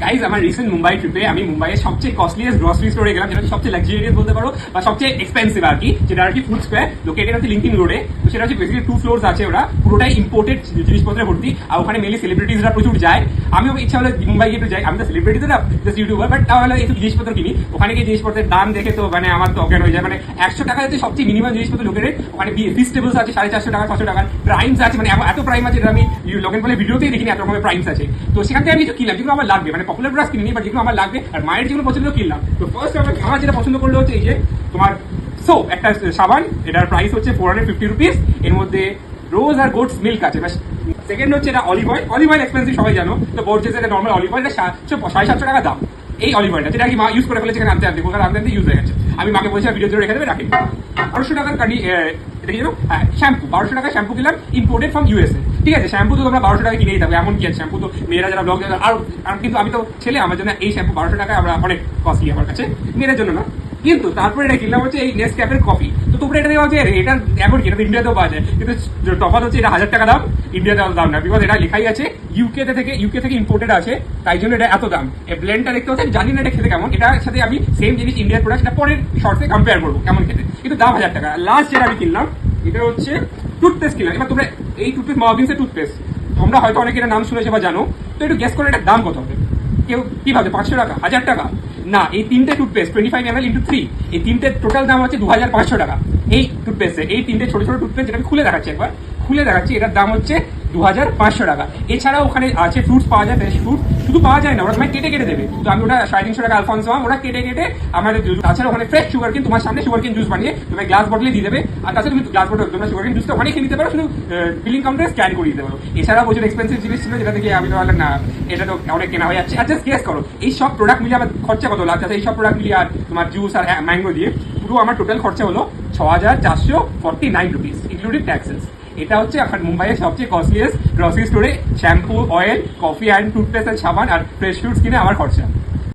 Guys আমার recent Mumbai ট্রিপে আমি মুম্বাইয়ের সবচেয়ে কস্টলিয়েস্ট গ্রসারি স্টোরে গেলাম, যেটা সবচেয়ে লাক্সারিয়াস বলতে পারো বা সবচেয়ে এক্সপেন্সিভ আর কি, যেটা আর কি ফুড স্কোয়ার লোকেটেড আছে লিঙ্কিং রোডে। তো সেটা হচ্ছে বেসিক্যালি 2 ফ্লোর্স আছে, ওরা পুরোটাই ইম্পোর্টেড জিনিসপত্রে ভর্তি, আর ওখানে মেনলি সেলিব্রিটিজরা প্রচুর যায়। আমিও ইচ্ছা হলে মুম্বাই গিয়ে একটু যাই, আমি তো সেলিব্রিটি তো না, জাস্ট ইউটিউবার, বাট তাহলে এই জিনিসপত্র কিনি। ওখানে গিয়ে জিনিসপত্রের দাম দেখে তো মানে আমার তো অজ্ঞান হয়ে যায়। মানে 100 টাকা হচ্ছে সবচেয়ে মিনিমাম জিনিসপত্র লোকেটেড। ওখানে ভেজিটেবলস আছে 450 টাকা 600 টাকা, প্রাইমস আছে, মানে এত প্রাইম আছে যেটা আমি লগেন বলে ভিডিওতেই দেখিনি, এত রকমের প্রাইমস আছে। তো সেখান থেকে আমি কিছু কিনলাম যেগুলো আমার লাগবে, মানে পপুলার ব্রাশ কিনি, বাট যেগুলো আমার লাগবে আর মায়ের যেগুলো পছন্দ কিনলাম। তো ফার্স্ট আমার যেটা পছন্দ করলো হচ্ছে এই যে তোমার সোপ, একটা সাবান, এটার প্রাইস হচ্ছে 450 রুপিস। এর মধ্যে রোজ আর গোটস মিল্ক আছে। সেকেন্ড হচ্ছে এটা olive oil. Olive oil expensive সবাই জানো, তো বোর্জেস এটা নর্মাল অলিভ অয়েল, এটা 750 টাকা দাম। এই অলিভ অয়েলটা যেটা কি মা ইউজ করে ফেলেছে, এখানে আনতে আনতে কোথাও আনতে ইউজ হয়ে গেছে। আমি মাকে বলছি ভিডিও জন্য রেখে দেবে, রাখি। 1200 টাকার কাটি এটা কি জানো, শ্যাম্পু 1200 টাকা শ্যাম্পু কিনলাম, ইম্পোর্টেড ফ্রম ইউএসএ। ঠিক আছে, শ্যাম্পু তো তোমরা 1200 টাকা কিনেই থাকবে, এমন কি আছে শ্যাম্পু তো মেয়েরা যারা ব্লগ আর কিন্তু আমি তো ছেলে, আমার জন্য এই শ্যাম্পু 1200 টাকা আমরা অনেক কস্টলি আমার কাছে, মেয়েদের জন্য না। কিন্তু তারপরে এটা কিনলাম হচ্ছে এই নেসক্যাফের কফি। তো তোমরা এটা দেওয়া হচ্ছে এটা এমন কি, এটা তো ইন্ডিয়াতেও পাওয়া যায়, কিন্তু তফাৎ হচ্ছে এটা 1000 টাকা দাম, ইন্ডিয়াতে দাম না, বিকজ এটা লেখাই আছে ইউকে থেকে ইম্পোর্টেড আছে, তাই জন্য এটা এত দাম। এই ব্লেন্ডটা দেখতে হচ্ছে, জানি না এটা খেতে কেমন, এটার সাথে আমি সেম জিনিস ইন্ডিয়ার প্রোডাক্ট সেটা পরের শর্টসে কম্পেয়ার করবো কেমন খেতে, কিন্তু দাম 1000 টাকা। লাস্ট যেটা আমি কিনলাম এটা হচ্ছে টুথপেস্ট কিনলাম। এবার তোমরা এই টুথপেস্ট মর্গিন্সের টুথপেস্ট তোমরা হয়তো অনেকে এটা নাম শুনেছে বা জানো, তো একটু গেস করে এটার দাম কত হবে? কেউ কি ভাবে? 500 টাকা, 1000 টাকা? না, এই তিনটে টুথপেস্ট 25 ml × 3, এই তিনটে টোটাল দাম হচ্ছে 2500 টাকা। এই টুথপেস্টের এই তিনটে ছোট ছোট টুথপেস্ট, যেটা আমি খুলে দেখাচ্ছি, একবার খুলে দেখাচ্ছি, এটার দাম হচ্ছে 2500 টাকা। এছাড়াও ওখানে আছে ফ্রুটস পাওয়া যায়, ফ্রেশ ফ্রুট শুধু পাওয়া যায় না, ওরা তোমায় কেটে কেটে দেবে। তো আমি ওটা 350 টাকা আলফান্সো আম, ওরা কেটে কেটে আমাদের। তাছাড়া ওখানে ফ্রেশ সুগার কেন তোমার সামনে সুগার কেন জুস বানিয়ে তোমার গ্লাস বটলে দিয়ে দেবে। আর তাছাড়া তুমি গ্লাস বটল তোমরা সুগার কেন জুসটা ওখানে খেয়ে নিতে পারো, শুধু বিলিং কাউন্টারে স্ক্যান করে দিতে পারো। এছাড়াও প্রচুর এক্সপেন্সিভ জিনিস ছিল, যেটা থেকে আমি তো বললাম না, এটা তো অনেক কেনা হয়ে যাচ্ছে। আর জাস্ট গেস করো এই সব প্রোডাক্ট মিলিয়ে আমার খরচা কত লাগছে? এই সব প্রোডাক্ট মিলিয়ে আর তোমার জুস আর ম্যাঙ্গো দিয়ে পুরো আমার টোটাল খরচা হলো 6449 রুপিস ইনক্লুডিং ট্যাক্সেস। এটা হচ্ছে এখন মুম্বাইয়ের সবচেয়ে কস্টলিয়েস্ট গ্রসারি স্টোরে shampoo, oil, coffee and toothpaste and সাবান আর ফ্রেশ ফ্রুটস কিনে আমার খরচা।